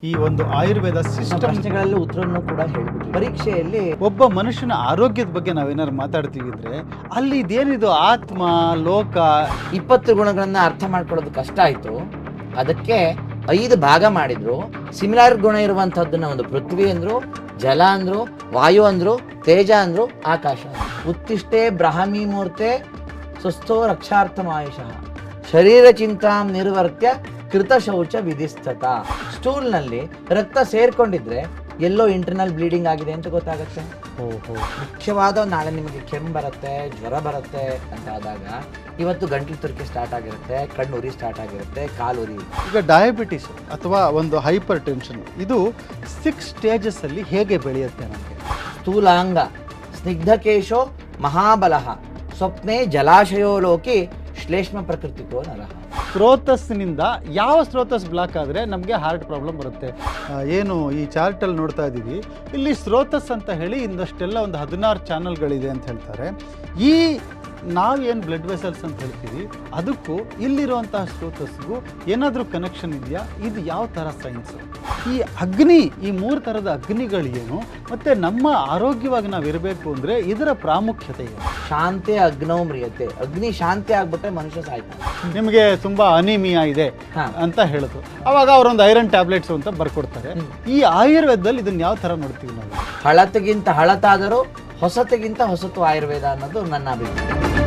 ಈ ಒಂದು ಆಯುರ್ವೇದ ಸಿಸ್ಟಮ್ ಪ್ರಶ್ನೆಗಳಲ್ಲಿ ಉತ್ತರವನ್ನು ಕೂಡ ಹೇಳ್ಬಿಟ್ಟು ಪರೀಕ್ಷೆಯಲ್ಲಿ ಒಬ್ಬ ಮನುಷ್ಯನ ಆರೋಗ್ಯದ ಬಗ್ಗೆ ನಾವೇನಾದ್ರು ಮಾತಾಡ್ತೀವಿ ಇದ್ರೆ ಅಲ್ಲಿ ಇದೇನಿದು ಆತ್ಮ ಲೋಕ 20 ಗುಣಗಳನ್ನ ಅರ್ಥ ಮಾಡ್ಕೊಳ್ಳೋದು ಕಷ್ಟ ಆಯ್ತು. ಅದಕ್ಕೆ 5 ಭಾಗ ಮಾಡಿದ್ರು. ಸಿಮಿಲಾರ್ ಗುಣ ಇರುವಂತಹದ್ದನ್ನ ಒಂದು ಪೃಥ್ವಿ ಅಂದ್ರು, ಜಲ ಅಂದ್ರು, ವಾಯು ಅಂದ್ರು, ತೇಜ ಅಂದ್ರು, ಆಕಾಶ ಅಂದ್ರು. ಉತ್ತಿಷ್ಟೇ ಬ್ರಾಹ್ಮಿ ಮೂರ್ತೆ ಸ್ವಸ್ಥೋ ರಕ್ಷಾರ್ಥಮಾಯುಷಃ ಶರೀರ ಚಿಂತಾಂ ನಿರ್ವರ್ತ್ಯ ಕೃತ ಶೌಚ ವಿಧಿಸ್ತತ. ಸ್ಟೂಲ್ನಲ್ಲಿ ರಕ್ತ ಸೇರ್ಕೊಂಡಿದ್ರೆ ಎಲ್ಲೋ ಇಂಟರ್ನಲ್ ಬ್ಲೀಡಿಂಗ್ ಆಗಿದೆ ಅಂತ ಗೊತ್ತಾಗುತ್ತೆ. ಮುಖ್ಯವಾದ ನಾಳೆ ನಿಮಗೆ ಕೆಮ್ಮು ಬರುತ್ತೆ, ಜ್ವರ ಬರುತ್ತೆ ಅಂತ ಆದಾಗ ಇವತ್ತು ಗಂಟಲು ತುರಿಕೆ ಸ್ಟಾರ್ಟ್ ಆಗಿರುತ್ತೆ, ಕಣ್ಣು ಉರಿ ಸ್ಟಾರ್ಟ್ ಆಗಿರುತ್ತೆ, ಕಾಲು ಉರಿ. ಈಗ ಡಯಾಬಿಟಿಸ್ ಅಥವಾ ಒಂದು ಹೈಪರ್ ಟೆನ್ಷನ್ ಇದು 6 ಸ್ಟೇಜಸ್ ಅಲ್ಲಿ ಹೇಗೆ ಬೆಳೆಯುತ್ತೆ ನಮಗೆ? ಸ್ಥೂಲಾಂಗ ಸ್ನಿಗ್ಧಕೇಶೋ ಮಹಾಬಲಃ ಸ್ವಪ್ನೆ ಜಲಾಶಯೋ ಲೋಕಿ ಶ್ಲೇಷ್ಮ ಪ್ರಕೃತಿಕೋ ನರಃ. ಸ್ರೋತಸ್ಸಿನಿಂದ ಯಾವ ಸ್ರೋತಸ್ ಬ್ಲಾಕ್ ಆದರೆ ನಮಗೆ ಹಾರ್ಟ್ ಪ್ರಾಬ್ಲಮ್ ಬರುತ್ತೆ. ಏನು ಈ ಚಾರ್ಟಲ್ಲಿ ನೋಡ್ತಾ ಇದ್ದೀವಿ, ಇಲ್ಲಿ ಸ್ರೋತಸ್ ಅಂತ ಹೇಳಿ ಇಂದಷ್ಟೆಲ್ಲ ಒಂದು 16 ಚಾನಲ್ಗಳಿದೆ ಅಂತ ಹೇಳ್ತಾರೆ. ಈ ನಾವೇನು ಬ್ಲಡ್ ವೆಸಲ್ಸ್ ಅಂತ ಹೇಳ್ತೀವಿ ಅದಕ್ಕೂ ಇಲ್ಲಿರುವಂತಹ ಸ್ರೋತಸ್ಗೂ ಏನಾದರೂ ಕನೆಕ್ಷನ್ ಇದೆಯಾ? ಇದು ಯಾವ ಥರ ಸೈನ್ಸ್? ಈ ಅಗ್ನಿ, ಈ 3 ಥರದ ಅಗ್ನಿಗಳೇನು ಮತ್ತು ನಮ್ಮ ಆರೋಗ್ಯವಾಗಿ ನಾವು ಇರಬೇಕು ಅಂದರೆ ಇದರ ಪ್ರಾಮುಖ್ಯತೆ ಏನು? ಶಾಂತಿ ಅಗ್ನೌ ಮ್ರಿಯತೆ. ಅಗ್ನಿ ಶಾಂತಿ ಆಗ್ಬಿಟ್ರೆ ಮನುಷ್ಯ ಸಾಯ್ತಾನೆ. ನಿಮಗೆ ತುಂಬ ಅನಿಮಿಯಾ ಇದೆ ಅಂತ ಹೇಳಿದ್ರು, ಅವಾಗ ಅವರೊಂದು ಐರನ್ ಟ್ಯಾಬ್ಲೆಟ್ಸ್ ಅಂತ ಬರ್ಕೊಡ್ತಾರೆ. ಈ ಆಯುರ್ವೇದದಲ್ಲಿ ಇದನ್ನ ಯಾವ ಥರ ನೋಡ್ತೀವಿ ನಾವು? ಹಳತಿಗಿಂತ ಹಳತಾದರೂ ಹೊಸತಿಗಿಂತ ಹೊಸತು ಆಯುರ್ವೇದ ಅನ್ನೋದು ನನ್ನ ಅಭಿಪ್ರಾಯ.